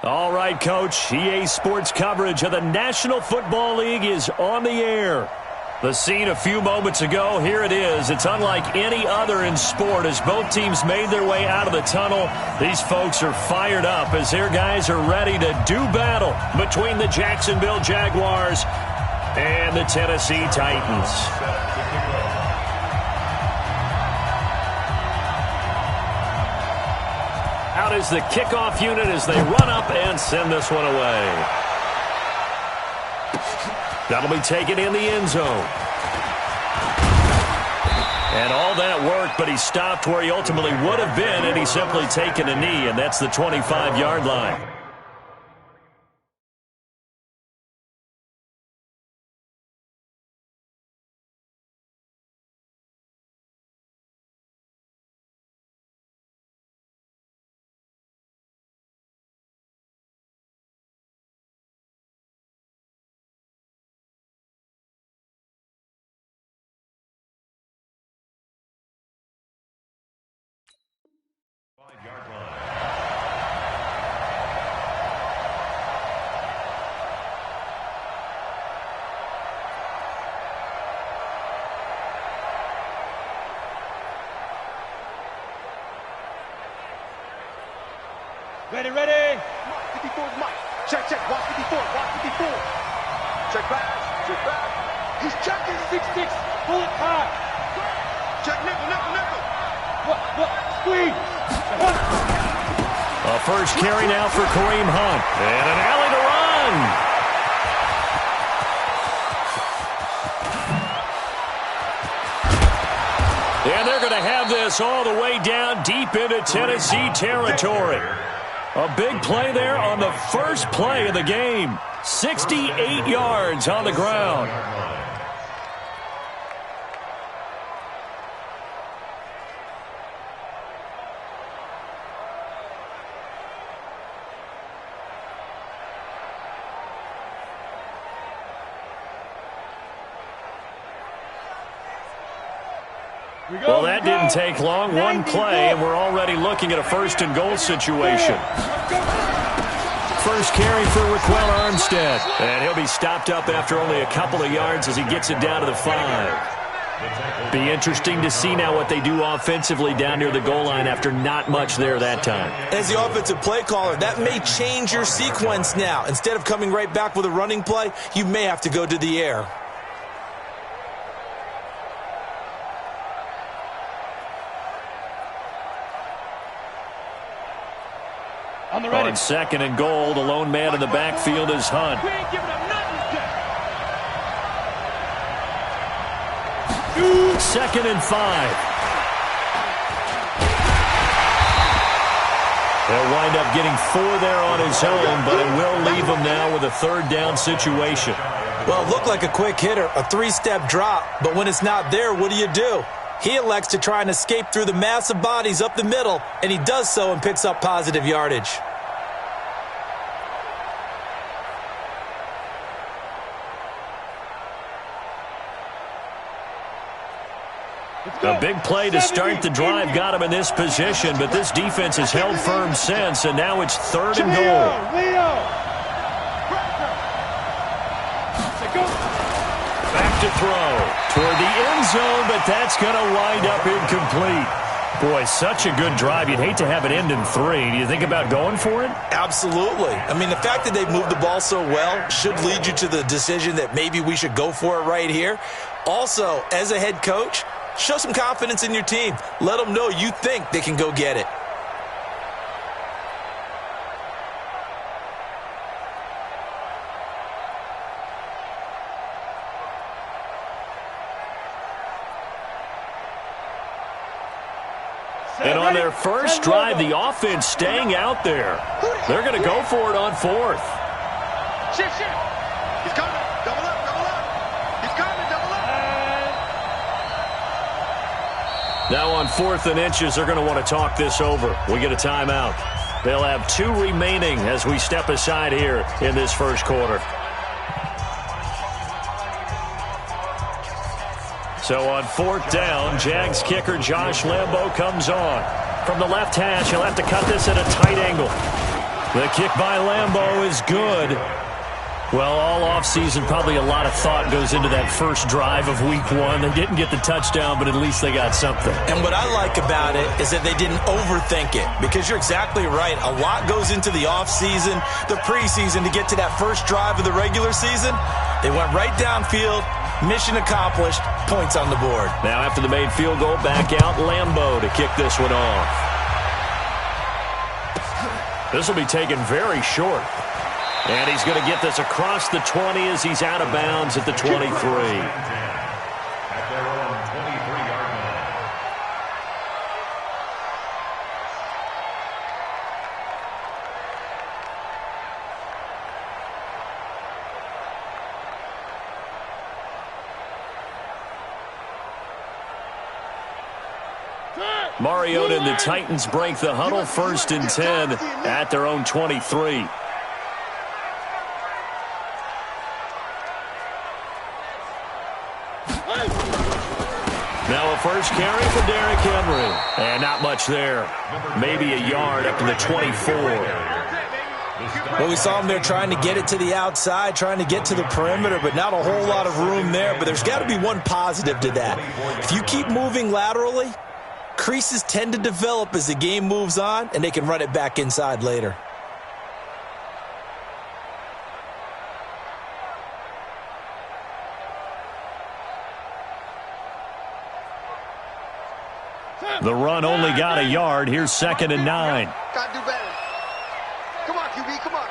All right, Coach. EA Sports coverage of the National Football League is on the air. The scene a few moments ago, here it is. It's unlike any other in sport as both teams made their way out of the tunnel. These folks are fired up as their guys are ready to do battle between the Jacksonville Jaguars and the Tennessee Titans. Out is the kickoff unit as they run up and send this one away. That'll be taken in the end zone. And all that worked, but he stopped where he ultimately would have been, and he's simply taken a knee, and that's the 25-yard line. Ready, ready. 54 is Mike. Check, check. Watch 54. Watch 54. Check back. He's checking 6-6. Pull it high. Check nickel. What? Squeeze. A first carry now for Kareem Hunt. And an alley to run. And they're going to have this all the way down deep into Tennessee territory. A big play there on the first play of the game. 68 yards on the ground. Well, that didn't take long. One play, and we're already looking at a first and goal situation. First carry for Raquel Armstead. And he'll be stopped up after only a couple of yards as he gets it down to the 5. Be interesting to see now what they do offensively down near the goal line after not much there that time. As the offensive play caller, that may change your sequence now. Instead of coming right back with a running play, you may have to go to the air. On second and goal, the lone man in the backfield is Hunt. Second and 5. They'll wind up getting 4 there on his own, but it will leave him now with a third down situation. Well, it looked like a quick hitter, a 3-step drop, but when it's not there, what do? He elects to try and escape through the massive bodies up the middle, and he does so and picks up positive yardage. A big play to start the drive got him in this position, but this defense has held firm since, and now it's third and goal. Back to throw toward the end zone, but that's going to wind up incomplete. Boy, such a good drive. You'd hate to have it end in 3. Do you think about going for it? Absolutely. I mean, the fact that they've moved the ball so well should lead you to the decision that maybe we should go for it right here. Also, as a head coach, show some confidence in your team. Let them know you think they can go get it. And on their first drive, the offense staying out there. They're going to go for it on 4th. Shift. He's coming. Double up. He's coming. Double up. Now on 4th and inches, they're going to want to talk this over. We get a timeout. They'll have 2 remaining as we step aside here in this first quarter. So on 4th down, Jags kicker Josh Lambo comes on. From the left hash, he'll have to cut this at a tight angle. The kick by Lambeau is good. Well, all offseason, probably a lot of thought goes into that first drive of week 1. They didn't get the touchdown, but at least they got something. And what I like about it is that they didn't overthink it, because you're exactly right. A lot goes into the offseason, the preseason, to get to that first drive of the regular season. They went right downfield, mission accomplished, points on the board. Now after the made field goal, back out Lambeau to kick this one off. This will be taken very short. And he's going to get this across the 20 as he's out of bounds at the 23. Mariota and the Titans break the huddle, 1st and 10 at their own 23. Now a first carry for Derrick Henry. And not much there. Maybe a yard up to the 24. Well, we saw him there trying to get it to the outside, trying to get to the perimeter, but not a whole lot of room there. But there's got to be one positive to that. If you keep moving laterally, creases tend to develop as the game moves on, and they can run it back inside later. The run only got a yard. Here's 2nd and 9. Gotta do better. Come on, QB, come on.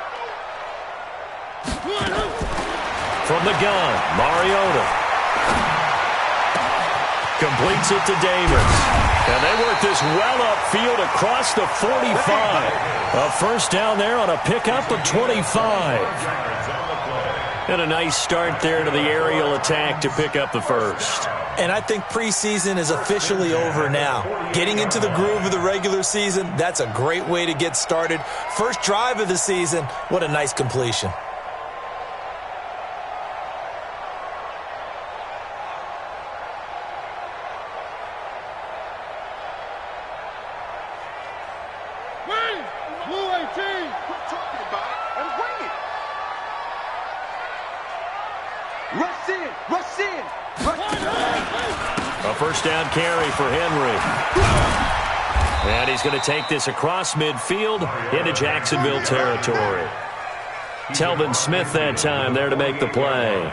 From the gun, Mariota completes it to Davis. And they work this well upfield across the 45. A first down there on a pickup of 25. And a nice start there to the aerial attack to pick up the first. And I think preseason is officially over now. Getting into the groove of the regular season, that's a great way to get started. First drive of the season, what a nice completion. Blue 18. Quit talking about it and bring it. Rush in, rush in. A first down carry for Henry. And he's going to take this across midfield into Jacksonville territory. Telvin Smith that time there to make the play.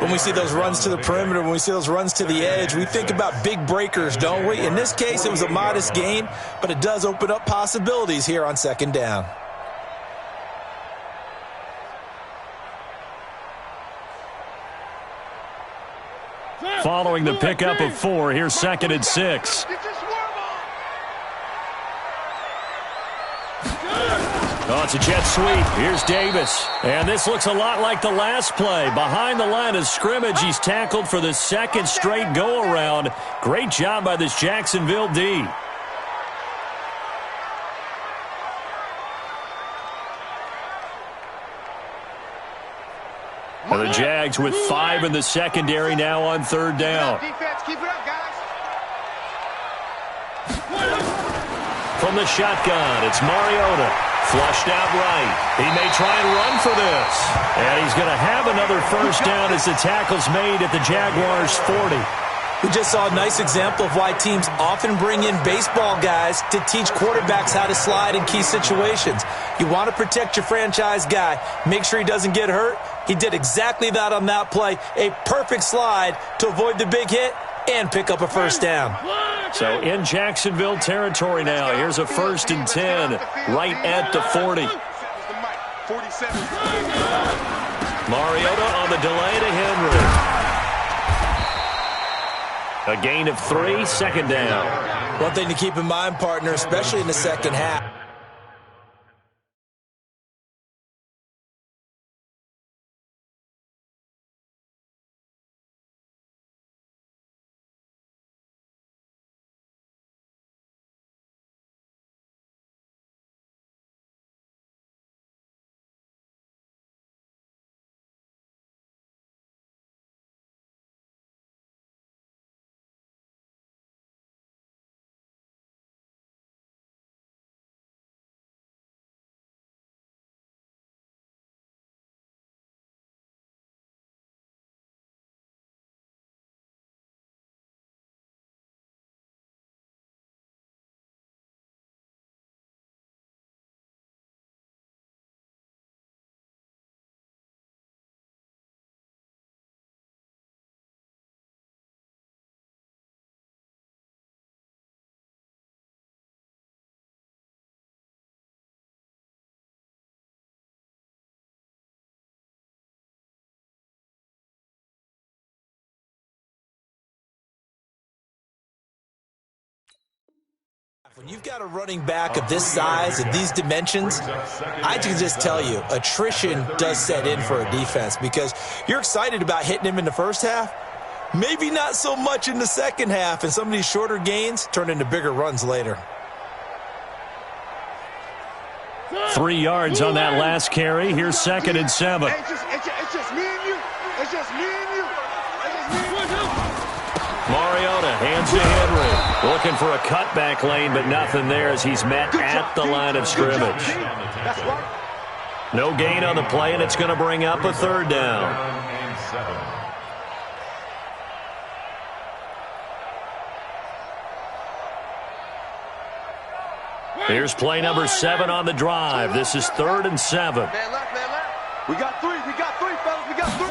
When we see those runs to the perimeter, when we see those runs to the edge, we think about big breakers, don't we? In this case, it was a modest gain, but it does open up possibilities here on 2nd down. Following the pickup of 4, here's 2nd and 6. Oh, it's a jet sweep. Here's Davis. And this looks a lot like the last play. Behind the line of scrimmage, he's tackled for the 2nd straight go-around. Great job by this Jacksonville D. And the Jags with 5 in the secondary now on 3rd down. Defense, keep it up, guys. From the shotgun, it's Mariota. Flushed out right. He may try and run for this. And he's going to have another first down as the tackle's made at the Jaguars' 40. We just saw a nice example of why teams often bring in baseball guys to teach quarterbacks how to slide in key situations. You want to protect your franchise guy. Make sure he doesn't get hurt. He did exactly that on that play. A perfect slide to avoid the big hit and pick up a first down. So in Jacksonville territory now. Here's a 1st and 10 right at the 40. Mariota on the delay to Henry. A gain of 3, 2nd down. One thing to keep in mind, partner, especially in the second half. When you've got a running back of this size, of these dimensions, I can just tell you, attrition does set in for a defense because you're excited about hitting him in the first half. Maybe not so much in the second half, and some of these shorter gains turn into bigger runs later. 3 yards on that last carry. Here's 2nd and 7. It's just me and you. It's just me and you. Mariota hands to Henry. Looking for a cutback lane, but nothing there as he's met at the line of scrimmage. That's right. No gain on the play, and it's going to bring up a 3rd down. Here's play number 7 on the drive. This is 3rd and 7. Man left, man left. We got three, fellas. We got three.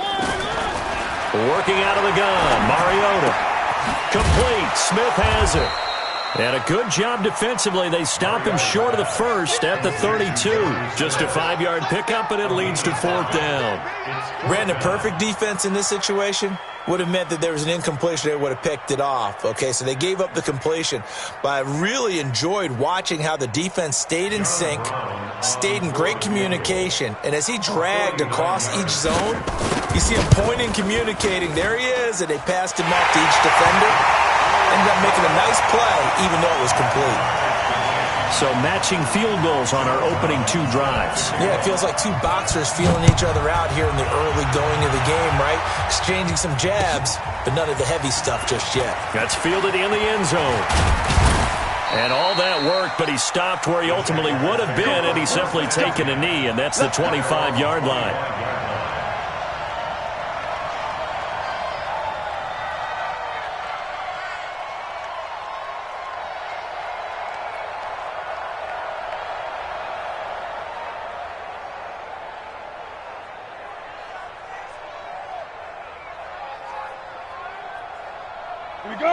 Working out of the gun, Mariota. Complete. Smith has it. And a good job defensively. They stop him short of the first at the 32. Just a 5-yard pickup, and it leads to 4th down. Brandon, perfect defense in this situation would have meant that there was an incompletion. They would have picked it off. Okay, so they gave up the completion. But I really enjoyed watching how the defense stayed in sync, stayed in great communication, and as he dragged across each zone, you see him pointing, communicating. There he is, and they passed him off to each defender. Ended up making a nice play, even though it was complete. So matching field goals on our opening 2 drives. Yeah, it feels like 2 boxers feeling each other out here in the early going of the game, right? Exchanging some jabs, but none of the heavy stuff just yet. That's fielded in the end zone. And all that worked, but he stopped where he ultimately would have been, and he's simply taken a knee, and that's the 25-yard line.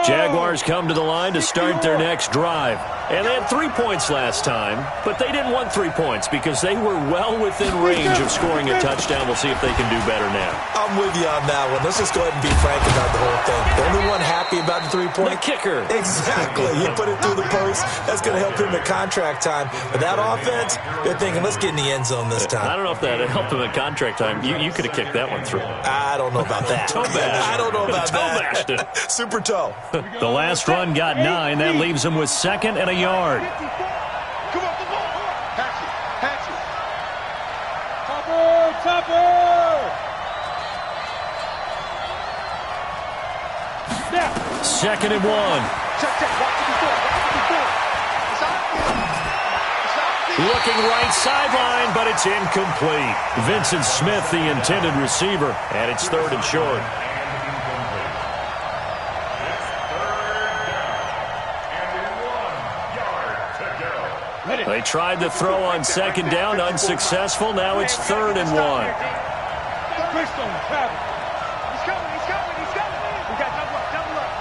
Jaguars come to the line to start their next drive. And they had 3 points last time, but they didn't want 3 points because they were well within range of scoring a touchdown. We'll see if they can do better now. I'm with you on that one. Let's just go ahead and be frank about the whole thing. The only one happy about the 3-point? The kicker. Exactly. You put it through the post. That's going to help him at contract time. But that offense, they're thinking, let's get in the end zone this time. I don't know if that helped him at contract time. You could have kicked that one through. I don't know about that. Toe bash. I don't know about toe that. Bashed it. Super toe. The last run got 9. That leaves him with 2nd and a yard. Come on, come on. Patch it. Topper. Now. 2nd and 1. Check. Watch it before. Looking right sideline, but it's incomplete. Vincent Smith, the intended receiver, and it's 3rd and short. They tried to throw on 2nd down, unsuccessful. Now it's 3rd and 1. He's coming. We got double up.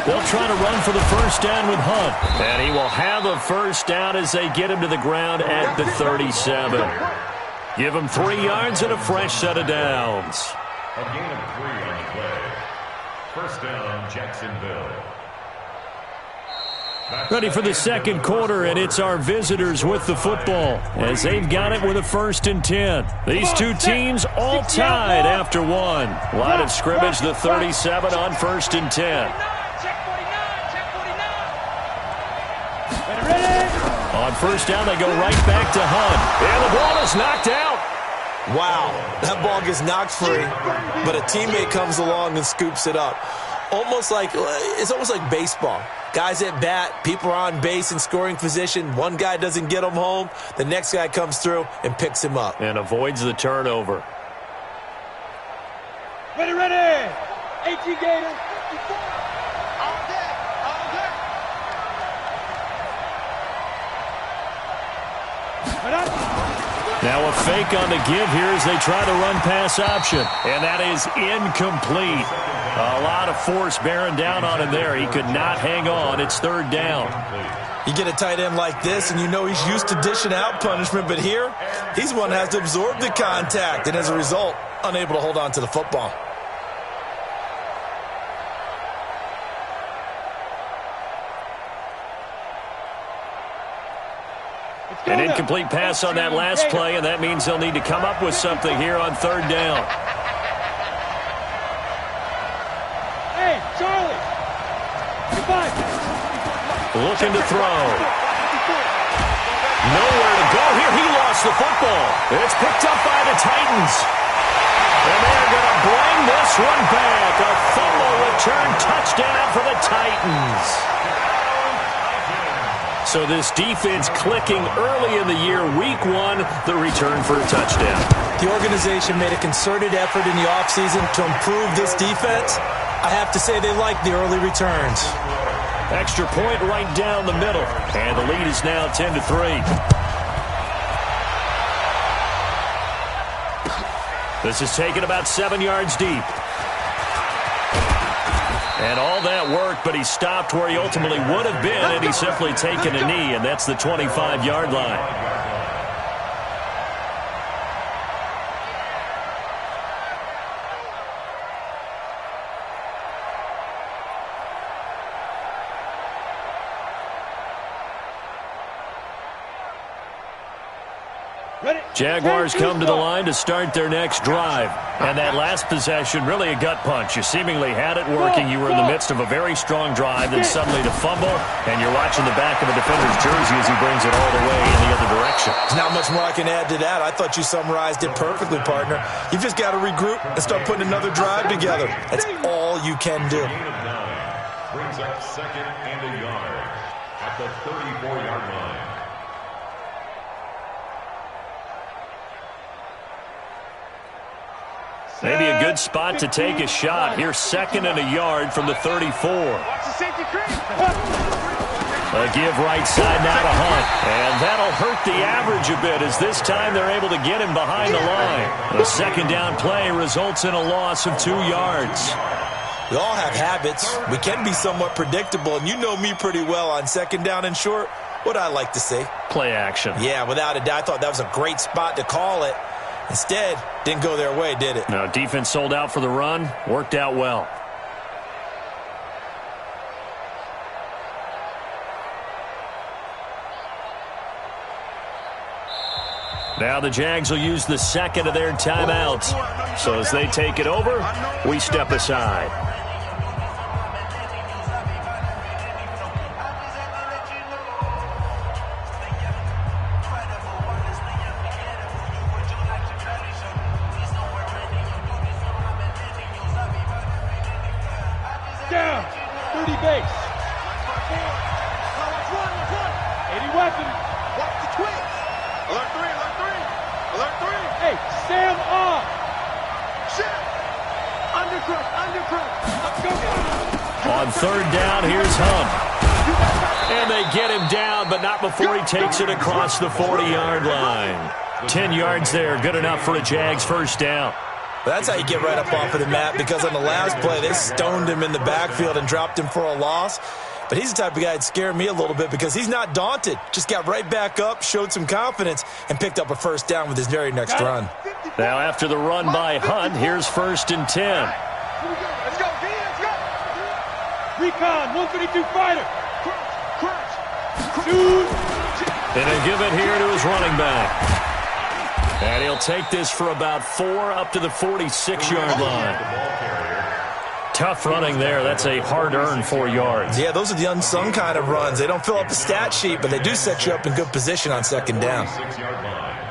They'll try to run for the first down with Hunt. And he will have a first down as they get him to the ground at the 37. Give him 3 yards and a fresh set of downs. A gain of 3 on the play. First down, Jacksonville. Ready for the second quarter, and it's our visitors with the football as they've got it with a 1st and 10. These 2 teams all tied after 1. Line of scrimmage, the 37 on 1st and 10. On first down, they go right back to Hunt. And the ball is knocked out. Wow, that ball gets knocked free, but a teammate comes along and scoops it up. It's almost like baseball. Guys at bat, people are on base in scoring position. One guy doesn't get him home. The next guy comes through and picks him up. And avoids the turnover. Ready. 18 Gators. All day. Now a fake on the give here as they try to run pass option. And that is incomplete. A lot of force bearing down on him there. He could not hang on. It's 3rd down. You get a tight end like this, and you know he's used to dishing out punishment. But here, he's one that has to absorb the contact. And as a result, unable to hold on to the football. An incomplete pass on that last play, and that means they'll need to come up with something here on third down. Hey, Charlie! Goodbye. Looking to throw. Nowhere to go here. He lost the football. It's picked up by the Titans. And they're going to bring this one back. A fumble return touchdown for the Titans. So this defense clicking early in the year. Week 1, the return for a touchdown. The organization made a concerted effort in the offseason to improve this defense. I have to say they like the early returns. Extra point right down the middle. And the lead is now 10-3. This is taken about 7 yards deep. And all that work, but he stopped where he ultimately would have been, and he's simply taken a knee, and that's the 25-yard line. Jaguars come to the line to start their next drive. And that last possession, really a gut punch. You seemingly had it working. You were in the midst of a very strong drive, then suddenly to fumble, and you're watching the back of a defender's jersey as he brings it all the way in the other direction. There's not much more I can add to that. I thought you summarized it perfectly, partner. You've just got to regroup and start putting another drive together. That's all you can do. Brings up 2nd and a yard at the 34-yard line. Maybe a good spot to take a shot. Here's 2nd and a yard from the 34. A give right side now to Hunt. And that'll hurt the average a bit as this time they're able to get him behind the line. The second down play results in a loss of 2 yards. We all have habits. We can be somewhat predictable, and you know me pretty well on 2nd down and short. What I like to say? Play action. Yeah, without a doubt. I thought that was a great spot to call it. Instead, didn't go their way, did it? No, defense sold out for the run. Worked out well. Now the Jags will use the second of their timeouts. So as they take it over, we step aside. Down. 30 base. 80 weapon. Watch the twins. Alert 3, alert 3. Alert 3. Hey, Sam off. Shit. Undercrush, undercrush. Let's go. On third down, here's Hunt. And they get him down, but not before he takes it across the 40-yard line. 10 yards there, good enough for a Jags first down. That's how you get right up off of the mat, because on the last play, they stoned him in the backfield and dropped him for a loss. But he's the type of guy that scared me a little bit because he's not daunted. Just got right back up, showed some confidence, and picked up a first down with his very next run. Now after the run by Hunt, here's 1st and 10. Let's go, D, let's go. Recon, 132 fighter. Crunch. Dude. And they give it here to his running back. And he'll take this for about 4 up to the 46-yard line. Tough running there. That's a hard-earned 4 yards. Yeah, those are the unsung kind of runs. They don't fill up the stat sheet, but they do set you up in good position on 2nd down. 46-yard line.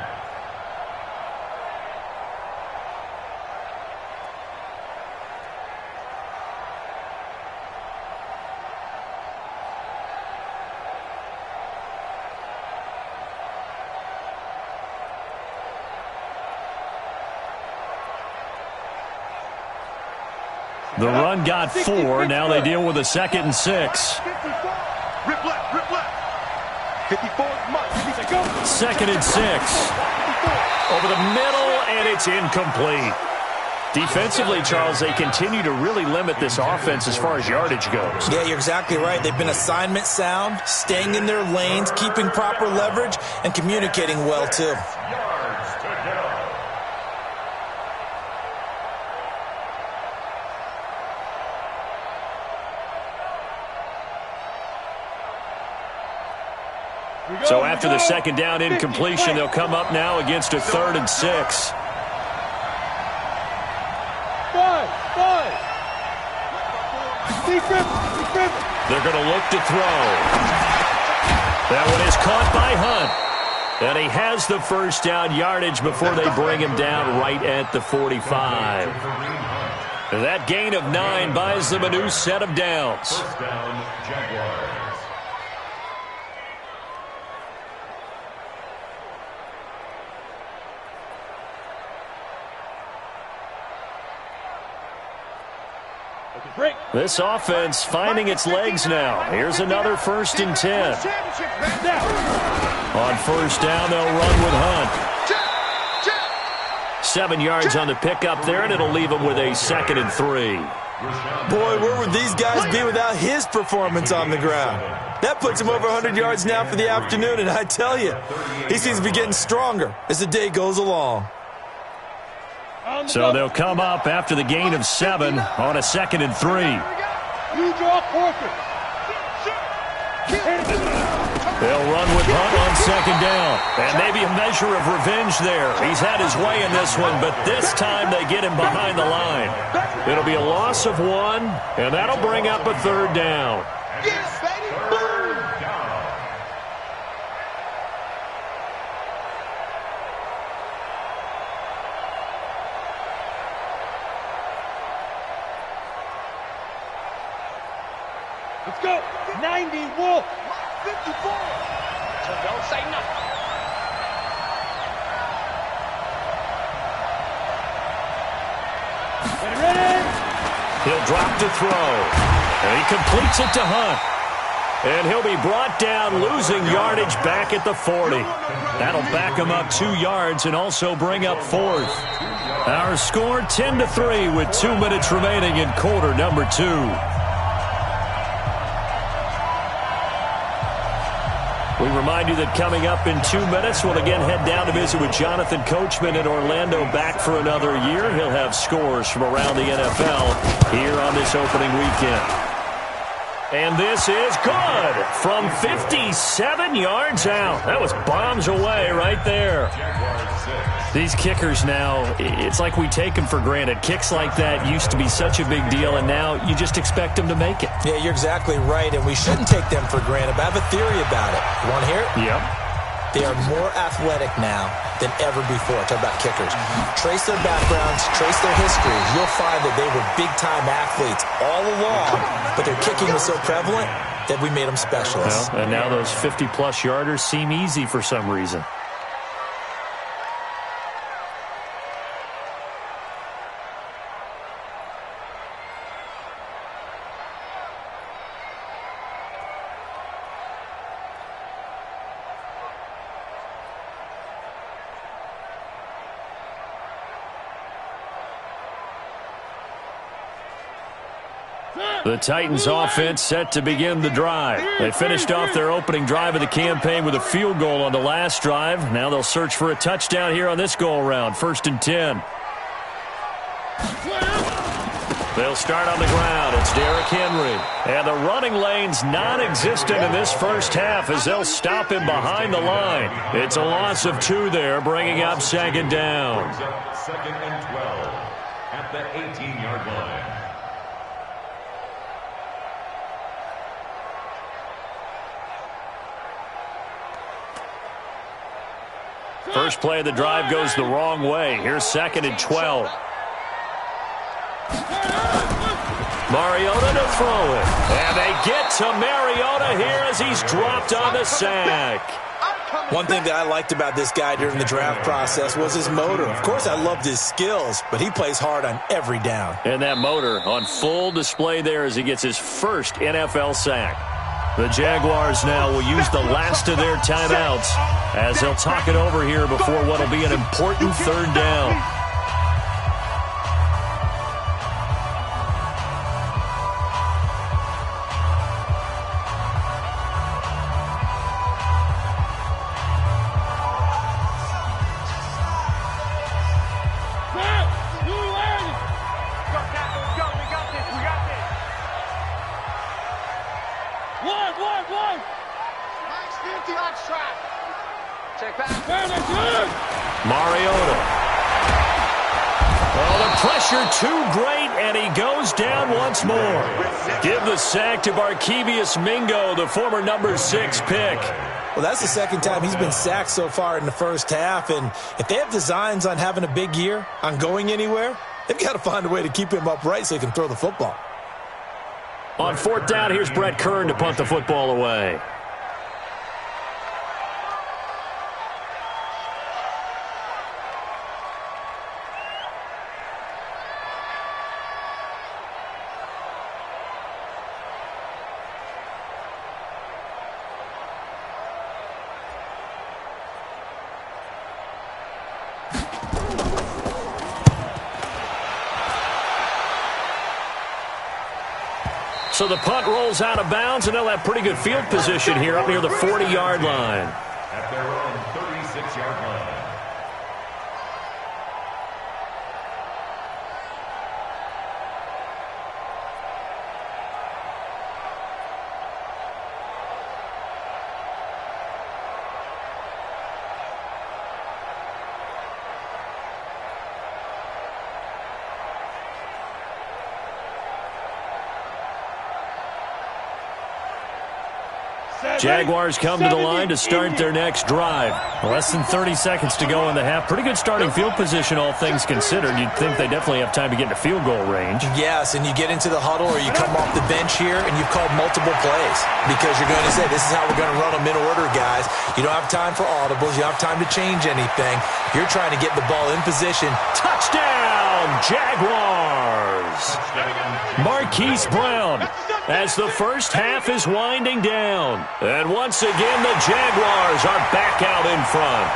The run got 4. Now they deal with a 2nd and 6. Rip left, rip left. 54 Mike. 2nd and 6. Over the middle, and it's incomplete. Defensively, Charles, they continue to really limit this offense as far as yardage goes. Yeah, you're exactly right. They've been assignment sound, staying in their lanes, keeping proper leverage, and communicating well, too. Yards to go. So after the second down incompletion, they'll come up now against a 3rd and 6. They're going to look to throw. That one is caught by Hunt. And he has the first down yardage before they bring him down right at the 45. That gain of 9 buys them a new set of downs. First down, Jaguars. This offense finding its legs now. Here's another 1st and 10. On first down, they'll run with Hunt. 7 yards on the pickup there, and it'll leave them with a 2nd and 3. Boy, where would these guys be without his performance on the ground? That puts him over 100 yards now for the afternoon, and I tell you, he seems to be getting stronger as the day goes along. So they'll come up after the gain of 7 on a 2nd and 3. They'll run with Hunt on 2nd down. And maybe a measure of revenge there. He's had his way in this one, but this time they get him behind the line. It'll be a loss of 1, and that'll bring up a 3rd down. Yes, baby. Let's go. 90, Wolf. 54. So don't say nothing. Ready? He'll drop to throw. And he completes it to Hunt. And he'll be brought down, losing yardage back at the 40. That'll back him up 2 yards and also bring up 4th. Our score 10-3 with 2 minutes remaining in quarter number 2. We remind you that coming up in 2 minutes, we'll again head down to visit with Jonathan Coachman in Orlando, back for another year. He'll have scores from around the NFL here on this opening weekend. And this is good from 57 yards out. That was bombs away right there. These kickers now, it's like we take them for granted. Kicks like that used to be such a big deal, and now you just expect them to make it. Yeah, you're exactly right, and we shouldn't take them for granted. But I have a theory about it. You want to hear it? Yep. They are more athletic now than ever before. Talk about kickers. Trace their backgrounds, trace their history. You'll find that they were big-time athletes all along, but their kicking was so prevalent that we made them specialists. Well, and now those 50-plus yarders seem easy for some reason. The Titans offense set to begin the drive. They finished off their opening drive of the campaign with a field goal on the last drive. Now they'll search for a touchdown here on this go-around. 1st and 10. They'll start on the ground. It's Derrick Henry. And the running lane's non-existent in this first half as they'll stop him behind the line. It's a loss of 2 there, bringing up 2nd down. 2nd and 12 at the 18-yard line. First play of the drive goes the wrong way. Here's 2nd and 12. Mariota to throw it. And they get to Mariota here as he's dropped on the sack. One thing that I liked about this guy during the draft process was his motor. Of course, I loved his skills, but he plays hard on every down. And that motor on full display there as he gets his first NFL sack. The Jaguars now will use the last of their timeouts as they'll talk it over here before what will be an important 3rd down. Max 50 on track. Mariota. Oh, the pressure too great, and he goes down once more. Give the sack to Barkevious Mingo, the former number 6 pick. Well, that's the second time he's been sacked so far in the first half, and if they have designs on having a big year, on going anywhere, they've got to find a way to keep him upright so he can throw the football. On 4th down, here's Brett Kern to punt the football away. So the punt rolls out of bounds, and they'll have pretty good field position here up near the 40-yard line. At their own 36-yard line. Jaguars come to the line to start their next drive. Less than 30 seconds to go in the half. Pretty good starting field position, all things considered. You'd think they definitely have time to get into field goal range. Yes, and you get into the huddle or you come off the bench here and you've called multiple plays because you're going to say, this is how we're going to run them in order, guys. You don't have time for audibles. You don't have time to change anything. You're trying to get the ball in position. Touchdown, Jaguars! Marquise Brown as the first half is winding down. And once again, the Jaguars are back out in front.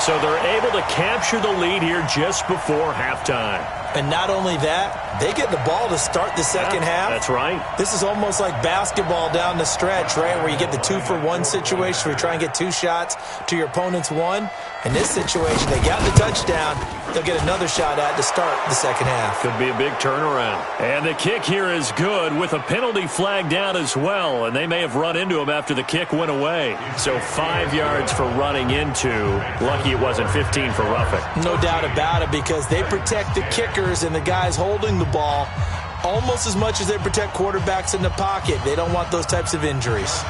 So they're able to capture the lead here just before halftime. And not only that, they get the ball to start the second half. That's right. This is almost like basketball down the stretch, right, where you get the 2-for-1 situation where you try and get 2 shots to your opponent's 1. In this situation, they got the touchdown. They'll get another shot at to start the second half. Could be a big turnaround. And the kick here is good with a penalty flag down as well. And they may have run into him after the kick went away. So 5 yards for running into. Lucky it wasn't 15 for roughing. No doubt about it, because they protect the kickers and the guys holding the ball almost as much as they protect quarterbacks in the pocket. They don't want those types of injuries.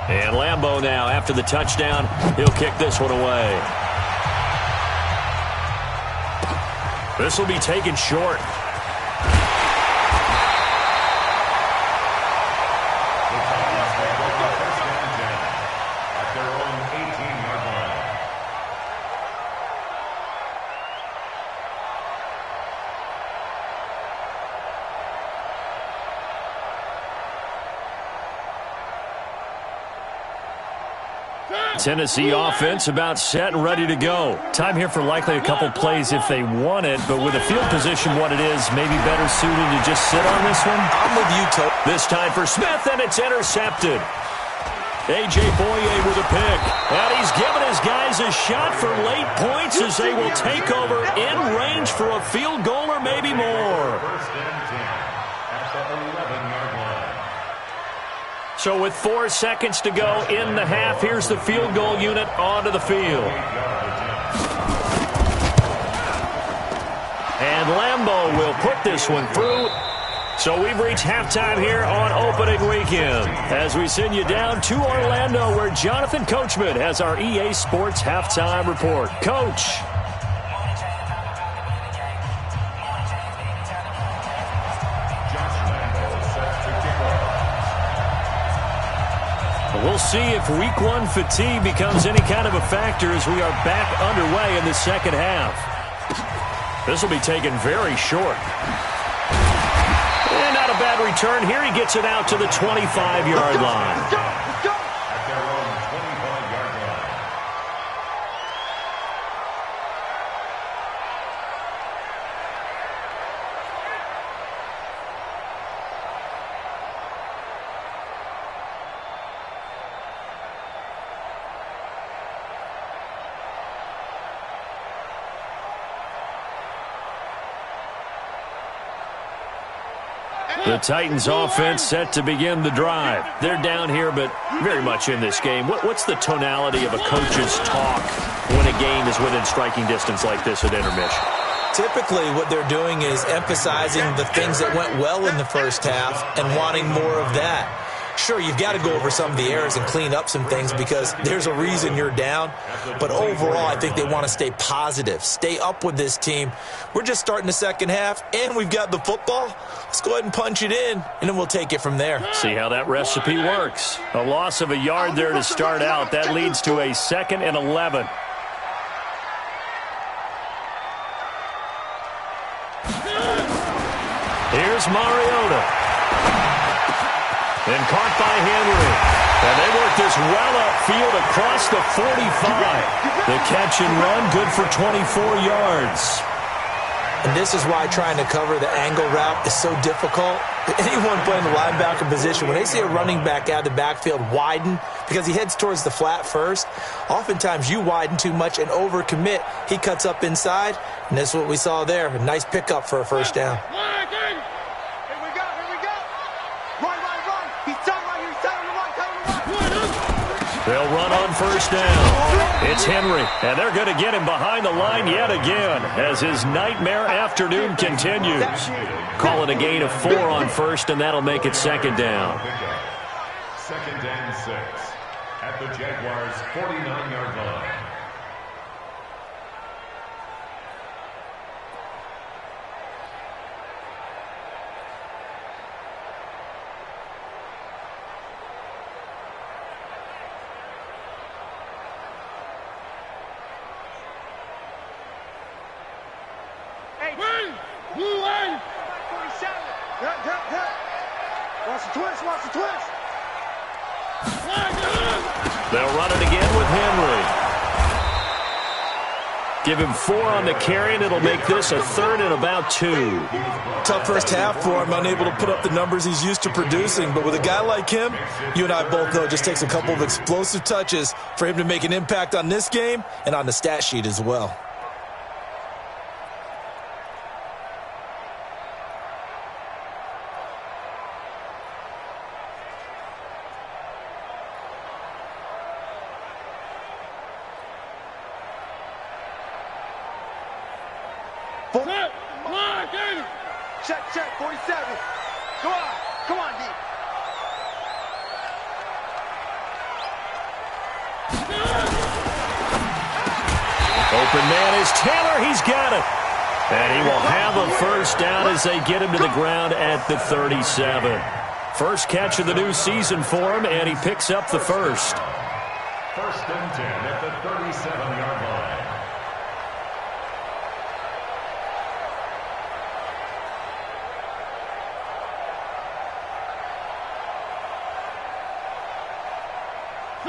And Lambeau now, after the touchdown, he'll kick this one away. This will be taken short. Tennessee offense about set and ready to go. Time here for likely a couple plays if they want it, but with the field position what it is, maybe better suited to just sit on this one. I'm with you, Toby. This time for Smith, and it's intercepted. A.J. Boye with a pick. And he's giving his guys a shot for late points as they will take over in range for a field goal or maybe more. First and 10 at the 11-yard line. So with 4 seconds to go in the half, here's the field goal unit onto the field. And Lambeau will put this one through. So we've reached halftime here on opening weekend as we send you down to Orlando where Jonathan Coachman has our EA Sports halftime report. Coach. We'll see if week 1 fatigue becomes any kind of a factor as we are back underway in the second half. This will be taken very short. And not a bad return here. He gets it out to the 25-yard line. At their own 25-yard line. The Titans offense set to begin the drive. They're down here, but very much in this game. What's the tonality of a coach's talk when a game is within striking distance like this at intermission? Typically, what they're doing is emphasizing the things that went well in the first half and wanting more of that. Sure, you've got to go over some of the errors and clean up some things because there's a reason you're down. But overall, I think they want to stay positive, stay up with this team. We're just starting the second half, and we've got the football. Let's go ahead and punch it in, and then we'll take it from there. See how that recipe works. A loss of a yard there to start out. That leads to a 2nd and 11. Here's Mariota. And caught by Henry. And they work this well upfield across the 45. The catch and run, good for 24 yards. And this is why trying to cover the angle route is so difficult. Anyone playing the linebacker position, when they see a running back out of the backfield widen because he heads towards the flat first, oftentimes you widen too much and overcommit. He cuts up inside, and that's what we saw there. A nice pickup for a first down. They'll run on first down. It's Henry, and they're going to get him behind the line yet again as his nightmare afternoon continues. Call it a gain of 4 on first, and that'll make it 2nd down. 2nd and 6 at the Jaguars' 49-yard line. Watch the twist. They'll run it again with Henry. Give him 4 on the carry, and it'll make this a 3rd and about 2. Tough first half for him, unable to put up the numbers he's used to producing. But with a guy like him, you and I both know it just takes a couple of explosive touches for him to make an impact on this game and on the stat sheet as well. Check, 47. Come on, D. Open man is Taylor. He's got it. And he will have a first down as they get him to the ground at the 37. First catch of the new season for him, and he picks up the first. 1st and 10 at the 37-yard line.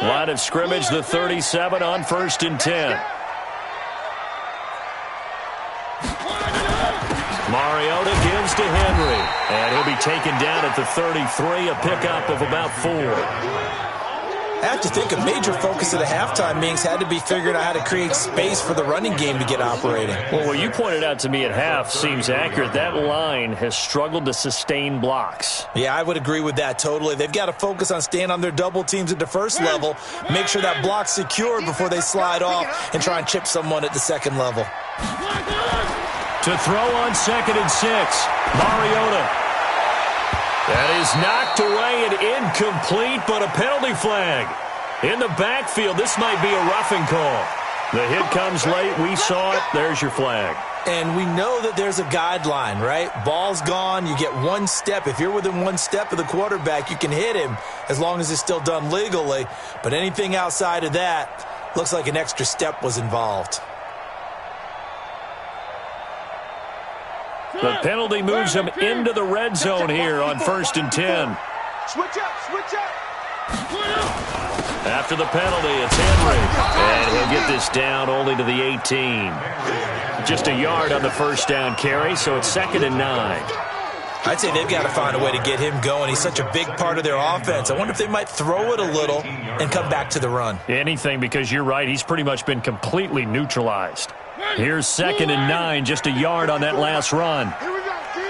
Line of scrimmage, the 37 on 1st and 10. Mariota gives to Henry, and he'll be taken down at the 33, a pickup of about 4. I have to think a major focus of the halftime meetings had to be figuring out how to create space for the running game to get operating. Well, what you pointed out to me at half seems accurate. That line has struggled to sustain blocks. Yeah, I would agree with that totally. They've got to focus on staying on their double teams at the first level, make sure that block's secured before they slide off and try and chip someone at the second level. To throw on 2nd and 6, Mariota. That is knocked away and incomplete, but a penalty flag. In the backfield, this might be a roughing call. The hit comes late. We saw it. There's your flag. And we know that there's a guideline, right? Ball's gone. You get 1 step. If you're within 1 step of the quarterback, you can hit him as long as it's still done legally. But anything outside of that, looks like an extra step was involved. The penalty moves him into the red zone here on 1st and 10. Switch up. After the penalty, it's Henry. And he'll get this down only to the 18. Just a yard on the first down carry, so it's 2nd and 9. I'd say they've got to find a way to get him going. He's such a big part of their offense. I wonder if they might throw it a little and come back to the run. Anything, because you're right. He's pretty much been completely neutralized. Here's 2nd and 9, just a yard on that last run. Here we go, D.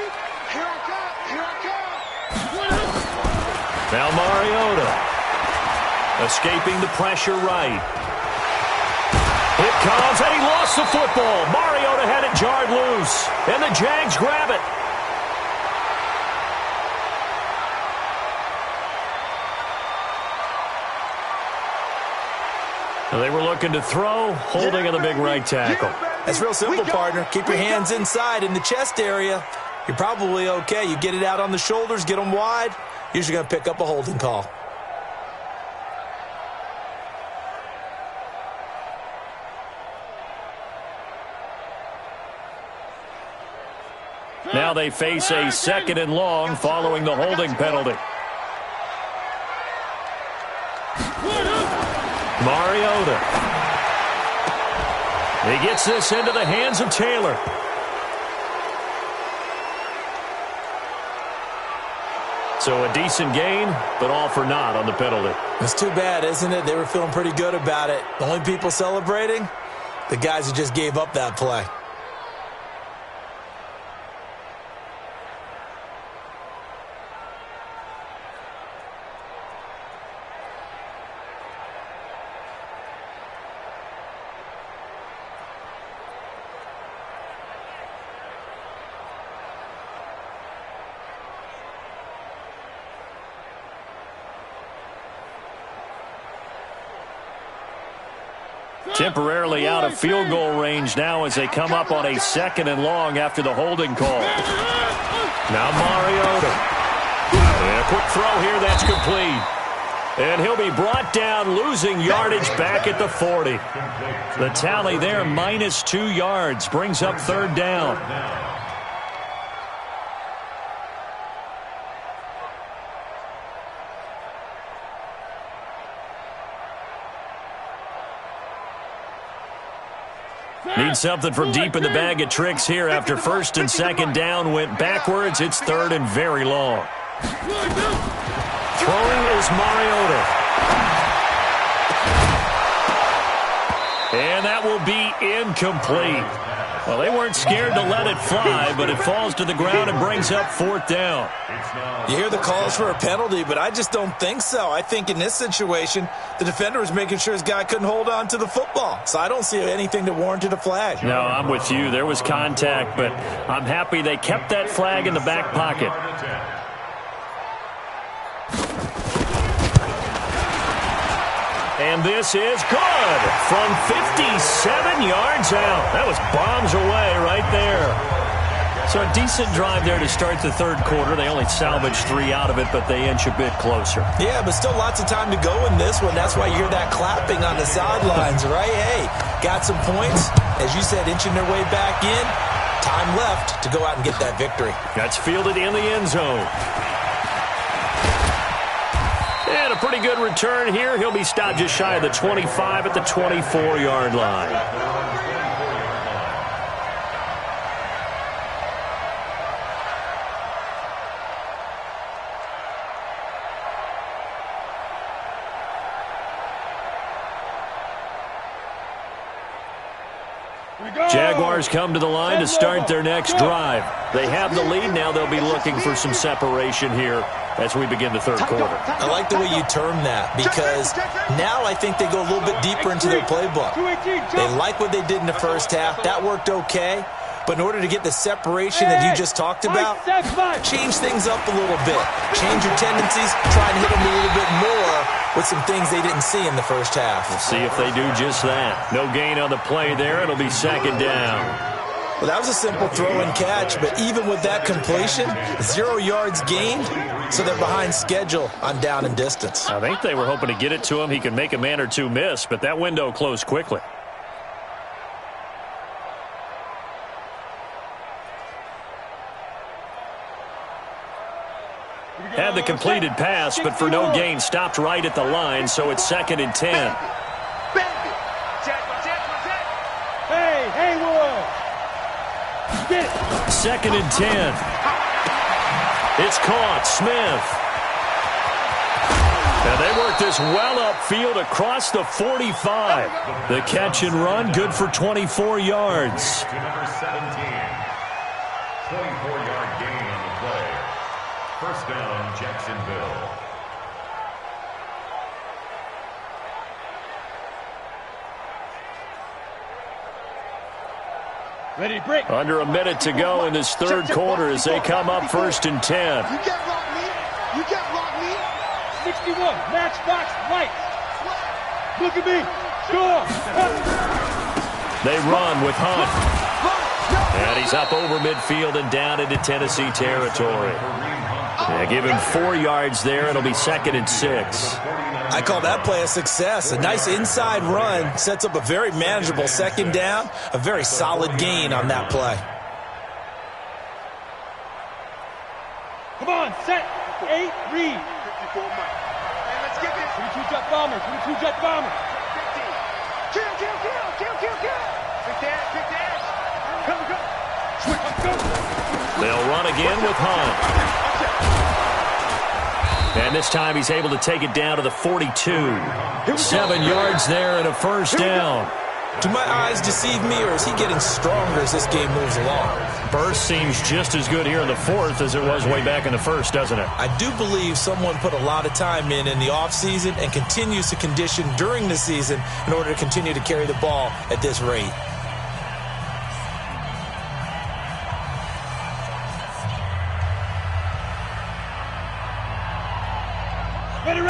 Here I come. Escaping the pressure right. It comes, and he lost the football. Mariota had it jarred loose, and the Jags grab it. They were looking to throw, holding on the big right tackle. That's real simple, partner. Keep your hands inside in the chest area. You're probably okay. You get it out on the shoulders, get them wide. Usually going to pick up a holding call. Now they face a 2nd and long following the holding penalty. Mariota. He gets this into the hands of Taylor. So a decent gain, but all for naught on the penalty. It's too bad, isn't it? They were feeling pretty good about it. The only people celebrating, the guys who just gave up that play. Temporarily out of field goal range now as they come up on a 2nd and long after the holding call. Now Mariota. And a quick throw here, that's complete. And he'll be brought down, losing yardage back at the 40. The tally there, -2 yards, brings up 3rd down. Need something from deep in the bag of tricks here after 1st and 2nd down went backwards. It's 3rd and very long. Throwing is Mariota. And that will be incomplete. Well, they weren't scared to let it fly, but it falls to the ground and brings up 4th down. You hear the calls for a penalty, but I just don't think so. I think in this situation, the defender was making sure his guy couldn't hold on to the football. So I don't see anything that warranted a flag. No, I'm with you. There was contact, but I'm happy they kept that flag in the back pocket. And this is good from 57 yards out. That was bombs away right there. So a decent drive there to start the 3rd quarter. They only salvaged 3 out of it, but they inch a bit closer. Yeah, but still lots of time to go in this one. That's why you hear that clapping on the sidelines, right? Hey, got some points. As you said, inching their way back in. Time left to go out and get that victory. That's fielded in the end zone. And a pretty good return here. He'll be stopped just shy of the 25 at the 24-yard line. Jaguars come to the line to start their next drive. They have the lead. Now they'll be looking for some separation here as we begin the 3rd quarter. I like the way you term that because now I think they go a little bit deeper into their playbook. They like what they did in the 1st half. That worked okay. But in order to get the separation that you just talked about, change things up a little bit. Change your tendencies. Try and hit them a little bit more with some things they didn't see in the 1st half. We'll see if they do just that. No gain on the play there. It'll be 2nd down. Well, that was a simple throw and catch, but even with that completion, 0 yards gained, so they're behind schedule on down and distance. I think they were hoping to get it to him. He could make a man or two miss, but that window closed quickly. Had the completed pass, but for no gain, stopped right at the line, so it's 2nd and 10. Hey, Haywood! 2nd and 10. It's caught. Smith. And they work this well upfield across the 45. The catch and run, good for 24 yards. To number 17. 24-yard gain on the play. 1st down, Jacksonville. Ready to break. Under a minute to go in this third quarter as they come up 1st and 10. You can't block me. You can't block me. 61, matchbox, right. Look at me. Score. They run with Hunt. And he's up over midfield and down into Tennessee territory. Yeah, give him 4 yards there. It'll be 2nd and 6. I call that play a success. A nice inside run sets up a very manageable 2nd down. A very solid gain on that play. Come on, set, 8, read. 54 Mike. Hey, let's get this. 22 jet bombers, 22 jet bombers. 15. Kill. Pick the edge. Come. Switch, let's go. They'll run again with Hunt. And this time he's able to take it down to the 42. 7 yards there and a 1st down. Do my eyes deceive me, or is he getting stronger as this game moves along? Burst seems just as good here in the 4th as it was way back in the 1st, doesn't it? I do believe someone put a lot of time in the offseason and continues to condition during the season in order to continue to carry the ball at this rate.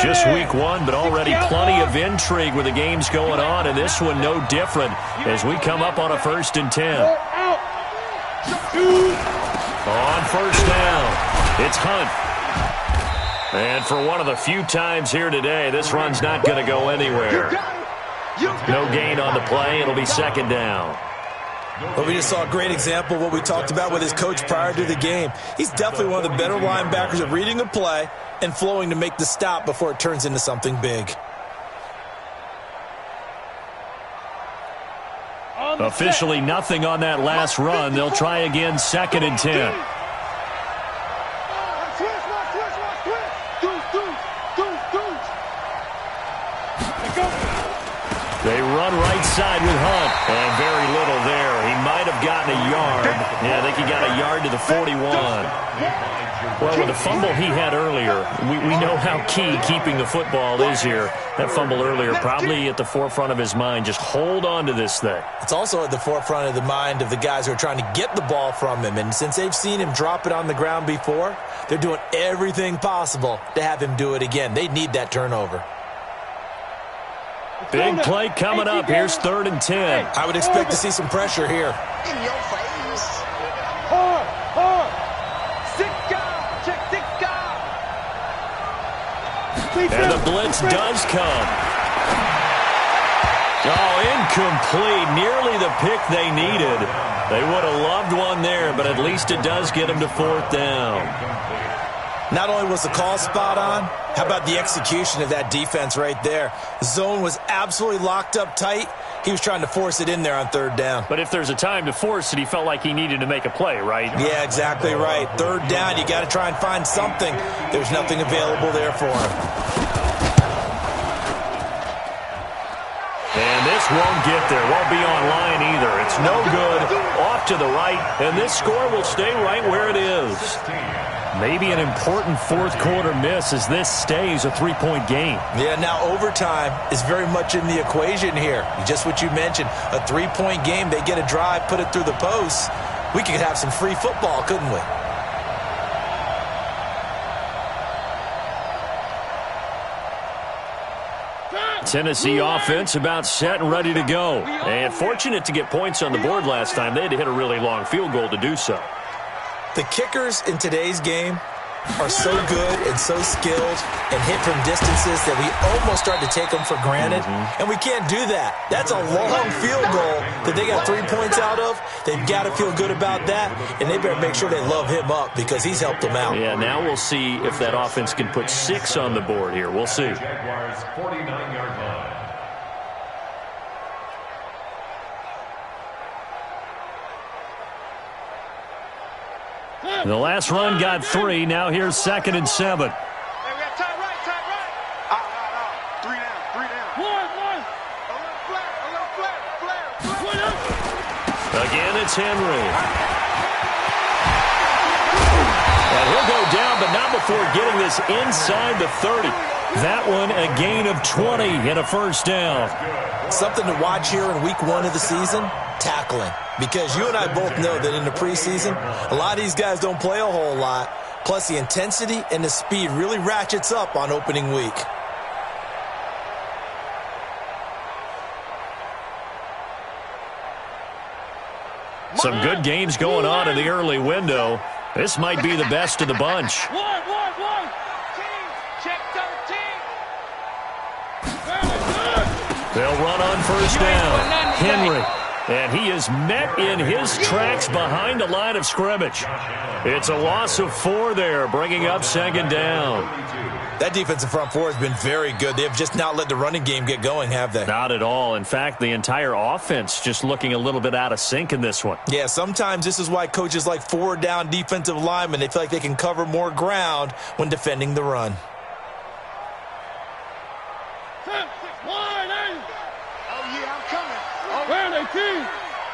Just week 1, but already plenty of intrigue with the games going on, and this one no different as we come up on a 1st and 10. On 1st down, it's Hunt. And for one of the few times here today, this run's not going to go anywhere. No gain on the play. It'll be 2nd down. Well, we just saw a great example of what we talked about with his coach prior to the game. He's definitely one of the better linebackers at reading a play and flowing to make the stop before it turns into something big. Officially nothing on that last run. They'll try again 2nd and 10. They run right side with Hunt. And very little there. He might have gotten a yard. Yeah, I think he got a yard to the 41. Well, with the fumble he had earlier, we know how key keeping the football is here. That fumble earlier probably at the forefront of his mind. Just hold on to this thing. It's also at the forefront of the mind of the guys who are trying to get the ball from him. And since they've seen him drop it on the ground before, they're doing everything possible to have him do it again. They need that turnover. Big play coming up. Here's 3rd and 10. I would expect to see some pressure here. In your face. Hard. 6 guard. Check 6 guard. And the blitz does come. Oh, incomplete. Nearly the pick they needed. They would have loved one there, but at least it does get them to 4th down. Not only was the call spot on, how about the execution of that defense right there? The zone was absolutely locked up tight. He was trying to force it in there on 3rd down. But if there's a time to force it, he felt like he needed to make a play, right? Yeah, exactly right. 3rd down, you got to try and find something. There's nothing available there for him. And this won't get there. Won't be online either. It's no good. Off to the right, and this score will stay right where it is. Maybe an important 4th quarter miss as this stays a 3-point game. Yeah, now overtime is very much in the equation here. Just what you mentioned, a 3-point game. They get a drive, put it through the posts. We could have some free football, couldn't we? Tennessee offense about set and ready to go. And fortunate to get points on the board last time. They had to hit a really long field goal to do so. The kickers in today's game are so good and so skilled and hit from distances that we almost start to take them for granted. And we can't do that. That's a long field goal that they got 3 points out of. They've got to feel good about that, and they better make sure they love him up because he's helped them out. Yeah, now we'll see if that offense can put 6 on the board here. We'll see. Jaguars 49-yard line. The last run got 3. Now here's 2nd and 7. Hey, we got tight right. Out. 3 down. One. A little flare. Again, it's Henry. And he'll He'll go down, but not before getting this inside the 30. That one a gain of 20 and a first down. Something to watch here in week 1 of the season, tackling. Because you and I both know that in the preseason, a lot of these guys don't play a whole lot. Plus, the intensity and the speed really ratchets up on opening week. Some good games going on in the early window. This might be the best of the bunch. One. Check 13. They'll run on first down. Henry. And he is met in his tracks behind the line of scrimmage. It's a loss of 4 there, bringing up second down. That defensive front four has been very good. They have just not let the running game get going, have they? Not at all. In fact, the entire offense just looking a little bit out of sync in this one. Yeah, sometimes this is why coaches like forward-down defensive linemen, they feel like they can cover more ground when defending the run. Where are they, team?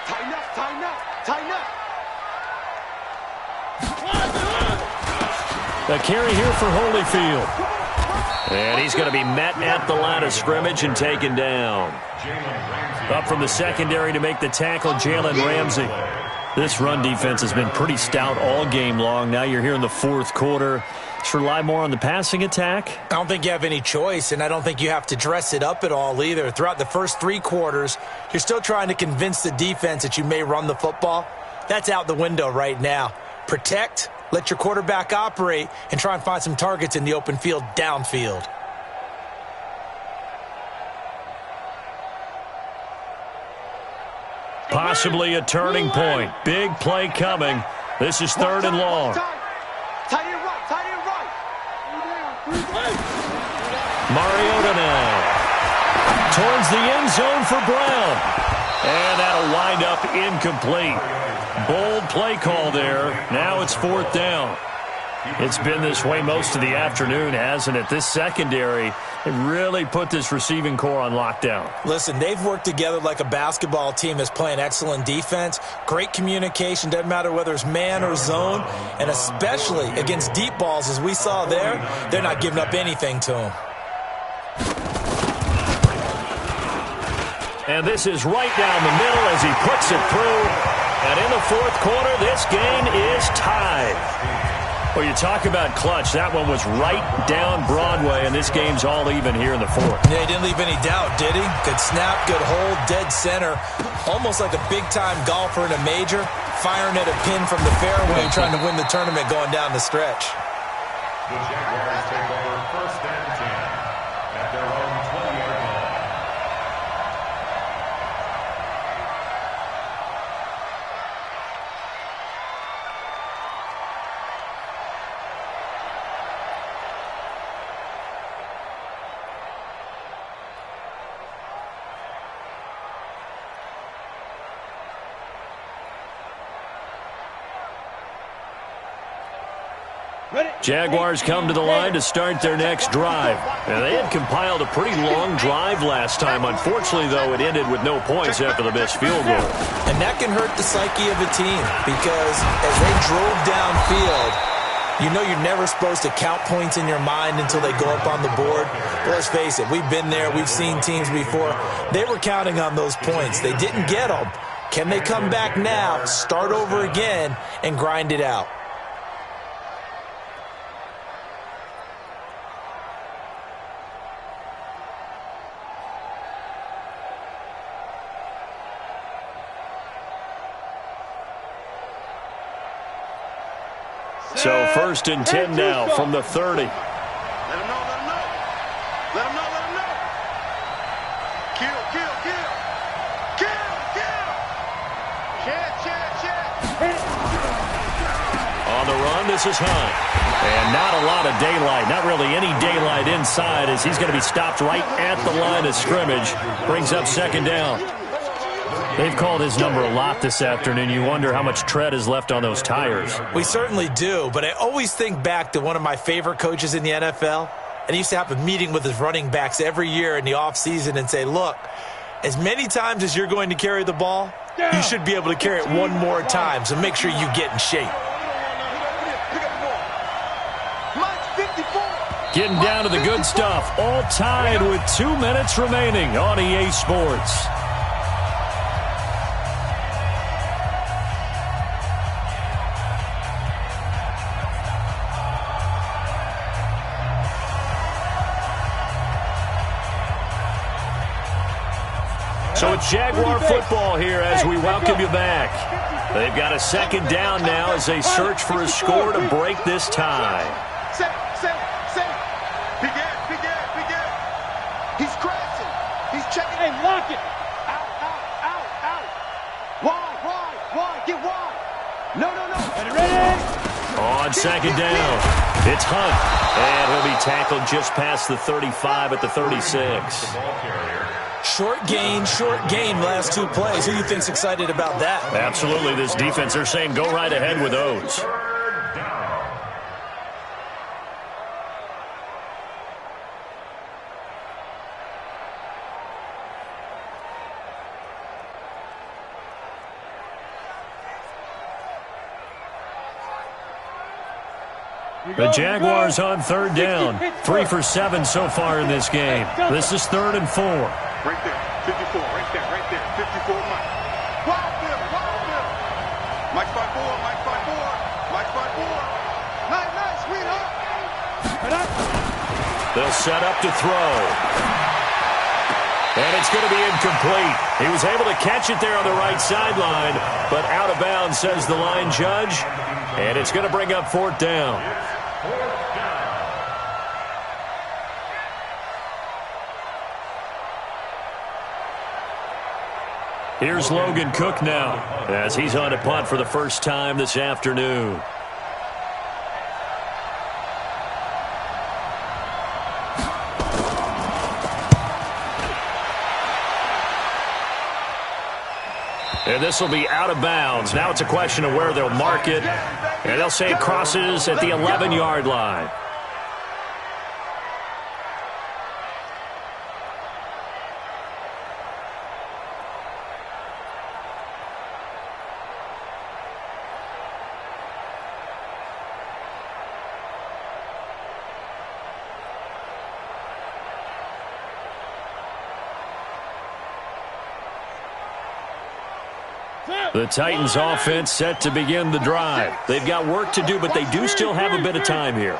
Tighten up, tighten up, tighten up. The carry here for Holyfield. And he's going to be met at the line of scrimmage and taken down. Up from the secondary to make the tackle, Jalen Ramsey. This run defense has been pretty stout all game long. Now you're here in the fourth quarter. Should rely more on the passing attack? I don't think you have any choice, and I don't think you have to dress it up at all either. Throughout the first 3 quarters, you're still trying to convince the defense that you may run the football. That's out the window right now. Protect, let your quarterback operate, and try and find some targets in the open field downfield. Possibly a turning point. Big play coming. This is 3rd and long. Tight end right, tight end right. Mariota now. Towards the end zone for Brown. And that'll wind up incomplete. Bold play call there. Now it's 4th down. It's been this way most of the afternoon, hasn't it? This secondary, it really put this receiving core on lockdown. Listen, they've worked together like a basketball team that's playing excellent defense. Great communication, doesn't matter whether it's man or zone. And especially against deep balls, as we saw there, they're not giving up anything to them. And this is right down the middle as he puts it through. And in the fourth quarter, this game is tied. Well, you talk about clutch. That one was right down Broadway, and this game's all even here in the fourth. Yeah, he didn't leave any doubt, did he? Good snap, good hold, dead center. Almost like a big-time golfer in a major, firing at a pin from the fairway, trying to win the tournament going down the stretch. The Jaguars take over 1st and 10 at their own 20-yard line. Jaguars come to the line to start their next drive. Now, they had compiled a pretty long drive last time. Unfortunately, though, it ended with no points after the missed field goal. And that can hurt the psyche of a team because as they drove downfield, you know you're never supposed to count points in your mind until they go up on the board. But let's face it, we've been there. We've seen teams before. They were counting on those points. They didn't get them. Can they come back now, start over again, and grind it out? So 1st and 10 now from the 30. Let him know, let him know. Let him know, let him know. Kill, kill, kill. Kill, kill. Check. On the run, this is Hunt. And not a lot of daylight, not really any daylight inside as he's going to be stopped right at the line of scrimmage. Brings up 2nd down. They've called his number a lot this afternoon. You wonder how much tread is left on those tires. We certainly do, but I always think back to one of my favorite coaches in the NFL, and he used to have a meeting with his running backs every year in the offseason and say, look, as many times as you're going to carry the ball, you should be able to carry it one more time, so make sure you get in shape. Getting down to the good stuff. All tied with 2 minutes remaining on EA Sports. So it's Jaguar football here as we welcome you back. They've got a second down now as they search for a score to break this tie. Set. Begin. He's crashing. He's checking. Hey, lock it. Out. Wide. Get wide. No. Ready? On second down, it's Hunt. And he'll be tackled just past the 35 at the 36. Short gain, last 2 plays. Who do you think's excited about that? Absolutely, this defense, they're saying go right ahead with those. The Jaguars on third down. 3 for 7 so far in this game. This is 3rd and 4. Right there. 54. Right there. 54 Mike. Wild Bill. Mike's by 4. Nice. Sweetheart. They'll set up to throw. And it's going to be incomplete. He was able to catch it there on the right sideline, but out of bounds, says the line judge. And it's going to bring up 4th down. Here's Logan Cook now as he's on a punt for the first time this afternoon. And this will be out of bounds. Now it's a question of where they'll mark it. And they'll say it crosses at the 11-yard line. The Titans offense set to begin the drive. They've got work to do, but they do still have a bit of time here.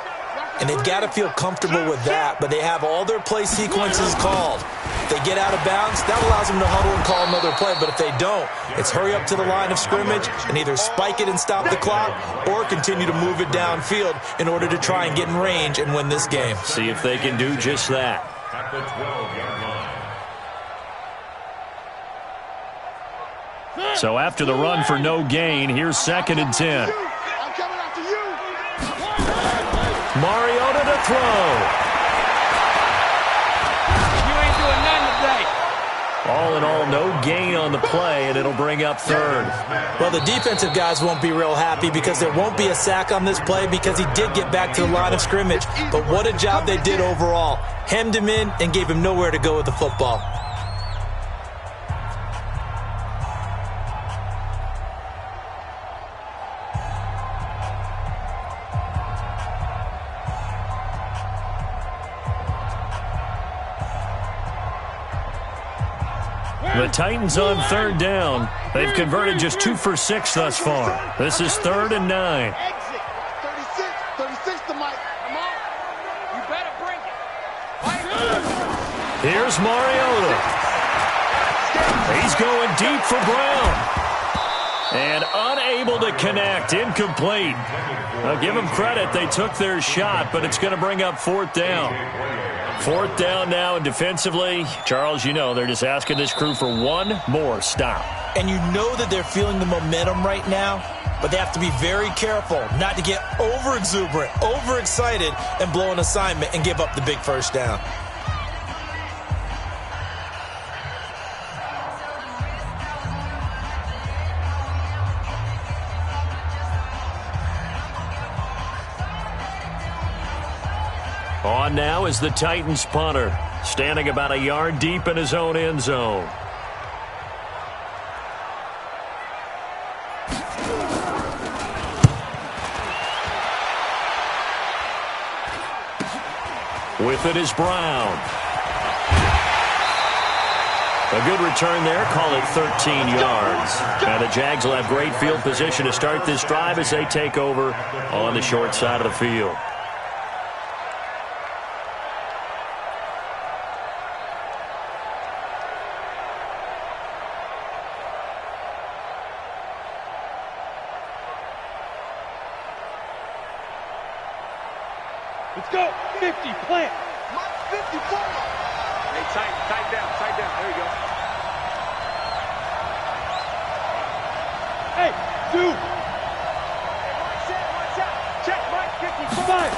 And they've got to feel comfortable with that, but they have all their play sequences called. If they get out of bounds, that allows them to huddle and call another play, but if they don't, it's hurry up to the line of scrimmage and either spike it and stop the clock or continue to move it downfield in order to try and get in range and win this game. See if they can do just that. At the 12-yard line. So after the run for no gain, here's 2nd and 10. I'm coming after you. Mariota to throw. You ain't doing nothing today. All in all, no gain on the play, and it'll bring up 3rd. Well, the defensive guys won't be real happy because there won't be a sack on this play because he did get back to the line of scrimmage. But what a job they did overall. Hemmed him in and gave him nowhere to go with the football. The Titans on 3rd down. They've converted just 2 for 6 thus far. This is 3rd and 9. Exit. 36 to Mike. Come on. You better bring it. Here's Mariota. He's going deep for Brown. And unable to connect. Incomplete. I'll give them credit. They took their shot, but it's going to bring up 4th down. 4th down now, and defensively, Charles, you know, they're just asking this crew for one more stop. And you know that they're feeling the momentum right now, but they have to be very careful not to get over-exuberant, overexcited, and blow an assignment and give up the big first down. On now is the Titans punter, standing about a yard deep in his own end zone. With it is Brown. A good return there. Call it 13 yards. And the Jags will have great field position to start this drive as they take over on the short side of the field. Let's go. 50, plant. 54. Hey, tighten down. There you go. Hey, dude. Watch out. Check, Mike, 55.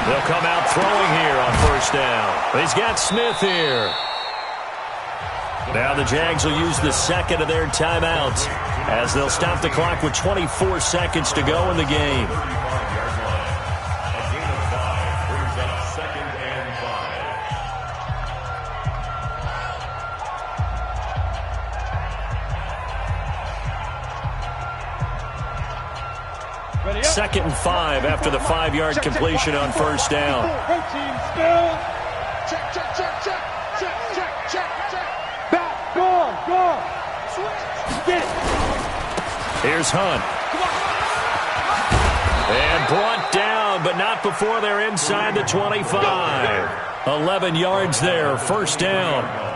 They'll come out throwing here on first down. He's got Smith here. Now the Jags will use the second of their timeouts as they'll stop the clock with 24 seconds to go in the game. Second and 5 after the 5-yard completion on first down. Check. Back, go. Switch. Get it. Here's Hunt. And brought down, but not before they're inside the 25. 11 yards there, first down.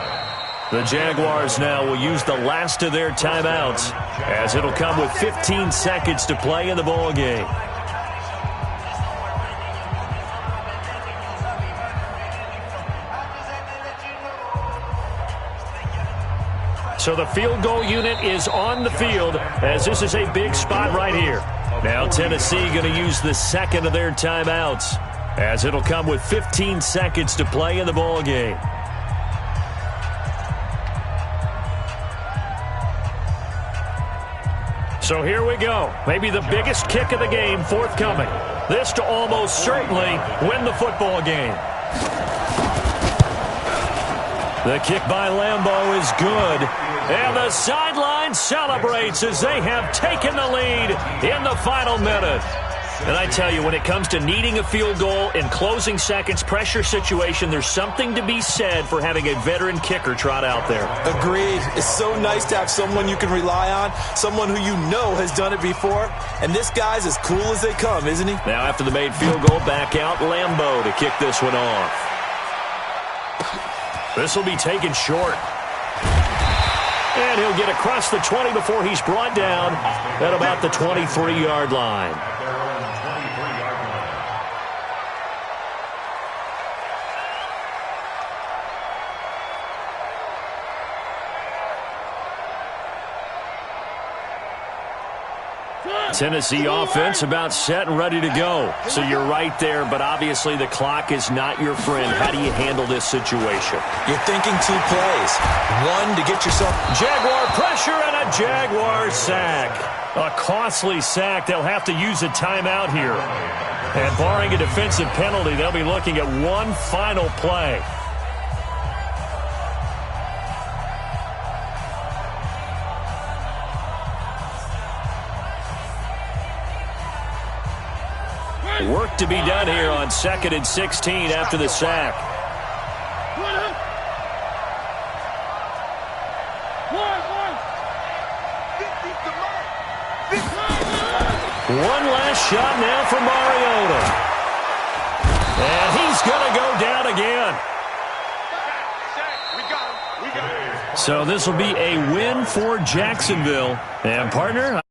The Jaguars now will use the last of their timeouts as it'll come with 15 seconds to play in the ball game. So the field goal unit is on the field as this is a big spot right here. Now Tennessee going to use the second of their timeouts as it'll come with 15 seconds to play in the ball game. So here we go. Maybe the biggest kick of the game forthcoming. This to almost certainly win the football game. The kick by Lambeau is good. And the sideline celebrates as they have taken the lead in the final minute. And I tell you, when it comes to needing a field goal in closing seconds, pressure situation, there's something to be said for having a veteran kicker trot out there. Agreed. It's so nice to have someone you can rely on, someone who you know has done it before. And this guy's as cool as they come, isn't he? Now after the made field goal, back out Lambeau to kick this one off. This will be taken short. And he'll get across the 20 before he's brought down at about the 23-yard line. Tennessee offense about set and ready to go. So you're right there, but obviously the clock is not your friend. How do you handle this situation? You're thinking 2 plays. One to get yourself... Jaguar pressure and a Jaguar sack. A costly sack. They'll have to use a timeout here. And barring a defensive penalty, they'll be looking at one final play. Work to be done here on 2nd and 16 after the sack. One last shot now for Mariota. And he's going to go down again. So this will be a win for Jacksonville. And partner,